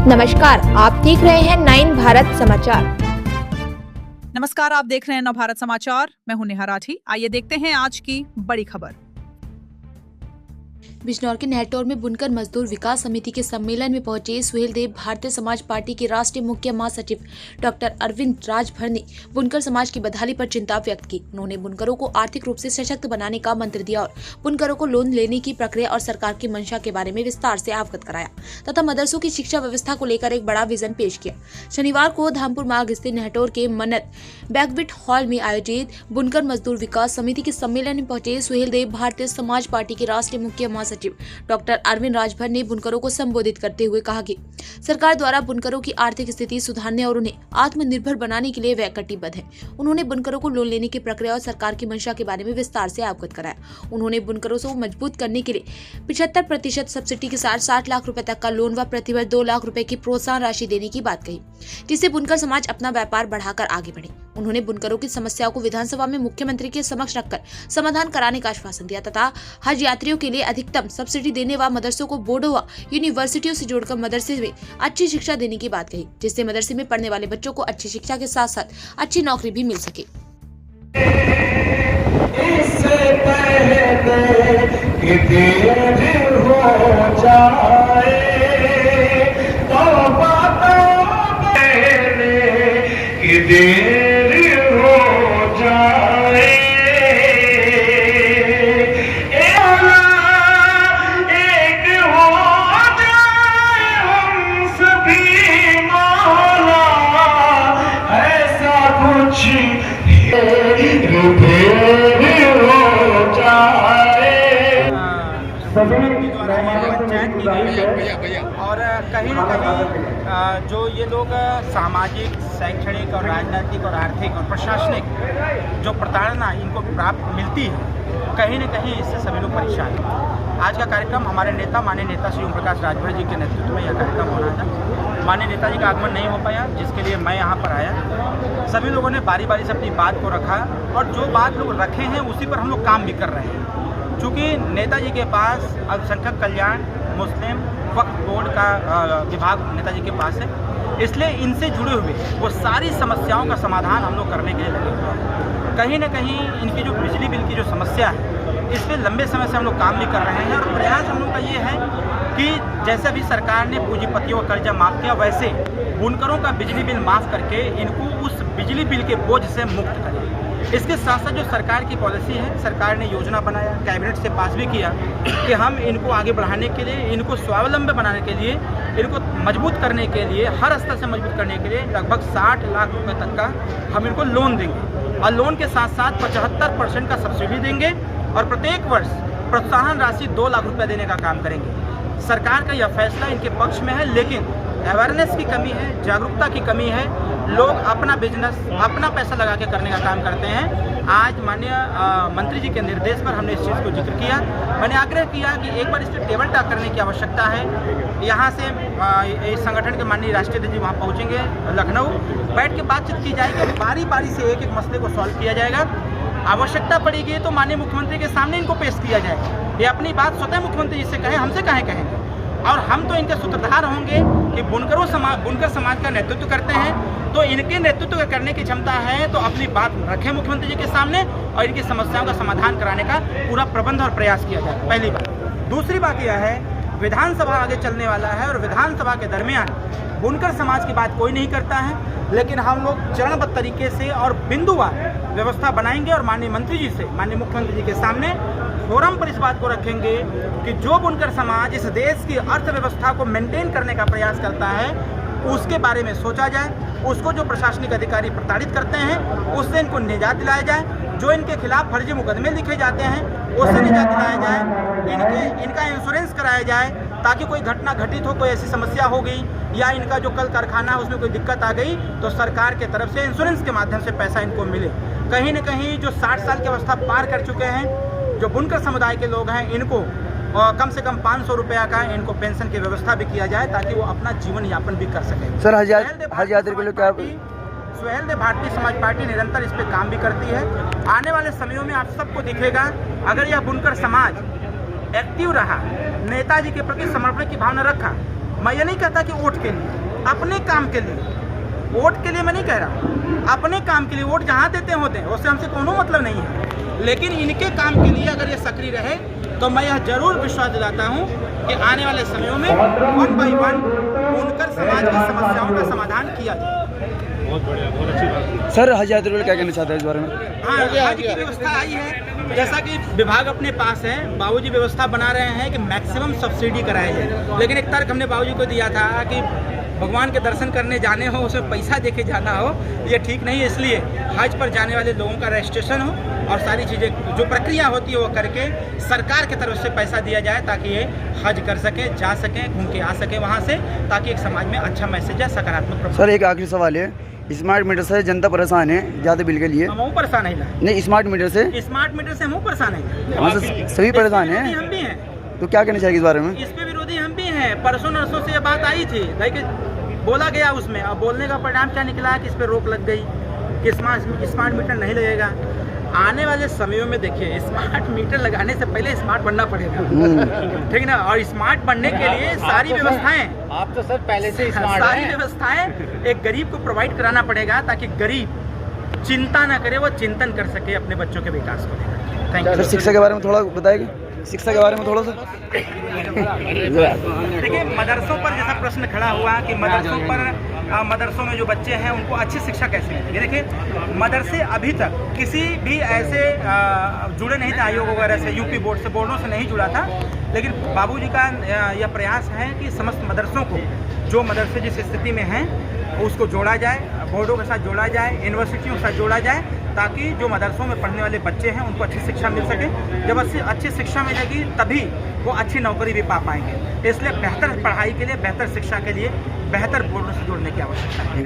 नमस्कार, आप देख रहे हैं 9 भारत समाचार। नमस्कार, आप देख रहे हैं नव भारत समाचार। मैं हूं नेहा राठी। आइए देखते हैं आज की बड़ी खबर। बिजनौर के नेहटौर में बुनकर मजदूर विकास समिति के सम्मेलन में पहुंचे सुहेल देव भारतीय समाज पार्टी के राष्ट्रीय मुख्य महासचिव डॉक्टर अरविंद राजभर ने बुनकर समाज की बदहाली पर चिंता व्यक्त की। उन्होंने बुनकरों को आर्थिक रूप से सशक्त बनाने का मंत्र दिया और बुनकरों को लोन लेने की प्रक्रिया और सरकार की मंशा के बारे में विस्तार से अवगत कराया तथा मदरसों की शिक्षा व्यवस्था को लेकर एक बड़ा विजन पेश किया। शनिवार को धामपुर मार्ग स्थित नेहटौर के मन्नत बैंक्वेट हॉल में आयोजित बुनकर मजदूर विकास समिति के सम्मेलन में पहुंचे सुहेल देव भारतीय समाज पार्टी के राष्ट्रीय मुख्य महासचिव डॉक्टर अरविंद राजभर ने बुनकरों को संबोधित करते हुए कहा कि सरकार द्वारा बुनकरों की आर्थिक स्थिति सुधारने और उन्हें आत्मनिर्भर बनाने के लिए वह कटिबद्ध है। उन्होंने बुनकरों को लोन लेने की प्रक्रिया और सरकार की मंशा के बारे में विस्तार से अवगत कराया। उन्होंने बुनकरों को मजबूत करने के लिए 75% सब्सिडी के साथ 60 लाख रुपए तक का लोन व प्रतिवर्ष 2 लाख रुपए की प्रोत्साहन राशि देने की बात कही, जिससे बुनकर समाज अपना व्यापार बढ़ाकर आगे बढ़े। उन्होंने बुनकरों की समस्याओं को विधानसभा में मुख्यमंत्री के समक्ष रखकर समाधान कराने का आश्वासन दिया तथा हज यात्रियों के लिए अधिकतम सब्सिडी देने व मदरसों को बोर्डों व यूनिवर्सिटियों से जोड़कर मदरसे में अच्छी शिक्षा देने की बात कही, जिससे मदरसे में पढ़ने वाले बच्चों को अच्छी शिक्षा के साथ साथ अच्छी नौकरी भी मिल सके। इससे पहले कि देर हो जाए तो बातों पहले कि देर हो जाए एक हो जाए हम सभी मौला ऐसा कुछ और कहीं न कहीं जो ये लोग सामाजिक, शैक्षणिक और राजनीतिक और आर्थिक और प्रशासनिक जो प्रताड़ना इनको प्राप्त मिलती है, कहीं न कहीं इससे सभी लोग परेशान हैं। आज का कार्यक्रम हमारे नेता माननीय नेता श्री ओम प्रकाश राजभर जी के नेतृत्व में यह कार्यक्रम होना था। माननीय नेताजी का आगमन नहीं हो पाया, जिसके लिए मैं यहाँ पर आया। सभी लोगों ने बारी बारी से अपनी बात को रखा और जो बात लोग रखे हैं उसी पर हम लोग काम भी कर रहे हैं। चूँकि नेताजी के पास अल्पसंख्यक कल्याण, मुस्लिम वक्फ बोर्ड का विभाग नेताजी के पास है, इसलिए इनसे जुड़े हुए वो सारी समस्याओं का समाधान हम लोग करने के लिए लगे हुए हैं। कहीं न कहीं इनकी जो बिजली बिल की जो समस्या है, इस पर लंबे समय से हम लोग काम भी कर रहे हैं और प्रयास हम लोग का ये है कि जैसे अभी सरकार ने पूंजीपतियों का कर्जा माफ़ किया, वैसे बुनकरों का बिजली बिल माफ़ करके इनको उस बिजली बिल के बोझ से मुक्त करें। इसके साथ साथ जो सरकार की पॉलिसी है, सरकार ने योजना बनाया, कैबिनेट से पास भी किया कि हम इनको आगे बढ़ाने के लिए, इनको स्वावलंबी बनाने के लिए, इनको मजबूत करने के लिए, हर स्तर से मजबूत करने के लिए लगभग 60 लाख रुपए तक का हम इनको लोन देंगे और लोन के साथ साथ 75% का सब्सिडी देंगे और प्रत्येक वर्ष प्रोत्साहन राशि 2 लाख रुपये देने का काम करेंगे। सरकार का यह फैसला इनके पक्ष में है, लेकिन अवेयरनेस की कमी है, जागरूकता की कमी है। लोग अपना बिजनेस, अपना पैसा लगा के करने का काम करते हैं। आज माननीय मंत्री जी के निर्देश पर हमने इस चीज़ को जिक्र किया। मैंने आग्रह किया कि एक बार इस पर टेबल टॉक करने की आवश्यकता है। यहाँ से इस संगठन के माननीय राष्ट्रीय अध्यक्ष जी वहाँ पहुँचेंगे लखनऊ, बैठ के बातचीत की जाएगी, बारी बारी से एक एक मसले को सॉल्व किया जाएगा। आवश्यकता पड़ेगी तो माननीय मुख्यमंत्री के सामने इनको पेश किया जाएगा। ये अपनी बात स्वतः मुख्यमंत्री जी से कहें, हमसे कहेंगे और हम तो इनके सूत्रधार होंगे कि बुनकर समाज का नेतृत्व करते हैं, तो इनके नेतृत्व करने की क्षमता है तो अपनी बात रखें मुख्यमंत्री जी के सामने और इनकी समस्याओं का समाधान कराने का पूरा प्रबंध और प्रयास किया जाए। पहली बात। दूसरी बात यह है, विधानसभा आगे चलने वाला है और विधानसभा के दरमियान बुनकर समाज की बात कोई नहीं करता है, लेकिन हम लोग चरणबद्ध तरीके से और बिंदुवार व्यवस्था बनाएंगे और माननीय मंत्री जी से, माननीय मुख्यमंत्री जी के सामने फोरम पर इस बात को रखेंगे कि जो बुनकर समाज इस देश की अर्थव्यवस्था को मेंटेन करने का प्रयास करता है, उसके बारे में सोचा जाए। उसको जो प्रशासनिक अधिकारी प्रताड़ित करते हैं उससे इनको निजात दिलाया जाए। जो इनके खिलाफ फर्जी मुकदमे लिखे जाते हैं उससे निजात दिलाया जाए। इनका इंश्योरेंस कराया जाए ताकि कोई घटना घटित हो, कोई ऐसी समस्या हो गई या इनका जो कल कारखाना है उसमें कोई दिक्कत आ गई तो सरकार के तरफ से इंश्योरेंस के माध्यम से पैसा इनको मिले। कहीं न कहीं जो 60 साल की अवस्था पार कर चुके हैं, जो बुनकर समुदाय के लोग हैं, इनको कम से कम 500 रुपया का इनको पेंशन की व्यवस्था भी किया जाए ताकि वो अपना जीवन यापन भी कर सकें। सर, हज यात्री के लिए क्या सुहेल देव भारतीय समाज पार्टी निरंतर इस पे काम भी करती है। आने वाले समयों में आप सबको दिखेगा, अगर यह बुनकर समाज एक्टिव रहा, नेताजी के प्रति समर्पण की भावना रखा मैं ये नहीं कहता कि वोट के लिए, अपने काम के लिए, वोट के लिए मैं नहीं कह रहा, अपने काम के लिए वोट जहाँ देते होते हैं उससे हमसे कोनो मतलब नहीं है, लेकिन इनके काम के लिए अगर ये सक्रिय रहे तो मैं यह जरूर विश्वास दिलाता हूँ कि आने वाले समयों में 1 by 1 बुनकर समाज की समस्याओं का समाधान किया जाए। बहुत बढ़िया, बहुत अच्छी बात। सर हज यात्रियों क्या कहना चाहते हैं इस बारे में? हाँ, हज की व्यवस्था आई है, जैसा कि विभाग अपने पास है, बाबूजी व्यवस्था बना रहे हैं कि मैक्सिमम सब्सिडी कराया जाए, लेकिन एक तर्क हमने बाबूजी को दिया था कि भगवान के दर्शन करने जाने हो उसमें पैसा देके जाना हो, ये ठीक नहीं है, इसलिए हज पर जाने वाले लोगों का रजिस्ट्रेशन हो और सारी चीज़ें जो प्रक्रिया होती है वो करके सरकार की तरफ से पैसा दिया जाए ताकि ये हज कर सके, जा सकें, घूम के आ सके वहाँ से, ताकि एक समाज में अच्छा मैसेज है, सकारात्मक प्रभाव। सर एक आखिरी सवाल है, स्मार्ट मीटर से जनता परेशान है ज़्यादा बिल के लिए? हम परेशान है नहीं, स्मार्ट मीटर से हम परेशान है, हाँ सभी परेशान हैं, हम भी हैं, तो क्या कहना चाहिए इस बारे में? इस पे विरोधी हम भी हैं। परसों नरसों से ये बात आई थी, लेकिन बोला गया उसमें, अब बोलने का परिणाम क्या निकला कि इस पर रोक लग गई कि स्मार्ट मीटर नहीं लगेगा। आने वाले समयों में देखिए, स्मार्ट मीटर लगाने से पहले स्मार्ट बनना पड़ेगा, ठीक ना, और स्मार्ट बनने के लिए सारी व्यवस्थाएं, आप तो सर पहले से स्मार्ट सारी व्यवस्थाएं एक गरीब को प्रोवाइड कराना पड़ेगा ताकि गरीब चिंता ना करे, वो चिंतन कर सके अपने बच्चों के विकास को लेकर। Thank you. सर शिक्षा के बारे में थोड़ा बताएंगे, शिक्षा के बारे में थोड़ा सा? देखिए, मदरसों पर जैसा प्रश्न खड़ा हुआ कि मदरसों में जो बच्चे हैं उनको अच्छी शिक्षा कैसे मिलेगी। देखिए, मदरसे अभी तक किसी भी ऐसे जुड़े नहीं थे आयोग वगैरह से, यूपी बोर्ड से, बोर्डों से नहीं जुड़ा था, लेकिन बाबूजी का यह प्रयास है कि समस्त मदरसों को, जो मदरसे जिस स्थिति में हैं उसको जोड़ा जाए, बोर्डों के साथ जोड़ा जाए, यूनिवर्सिटियों के साथ जोड़ा जाए, ताकि जो मदरसों में पढ़ने वाले बच्चे हैं उनको अच्छी शिक्षा मिल सके। जब अच्छी शिक्षा मिलेगी तभी वो अच्छी नौकरी भी पा पाएंगे, इसलिए बेहतर पढ़ाई के लिए, बेहतर शिक्षा के लिए बेहतर बोर्डों से जोड़ने की आवश्यकता है।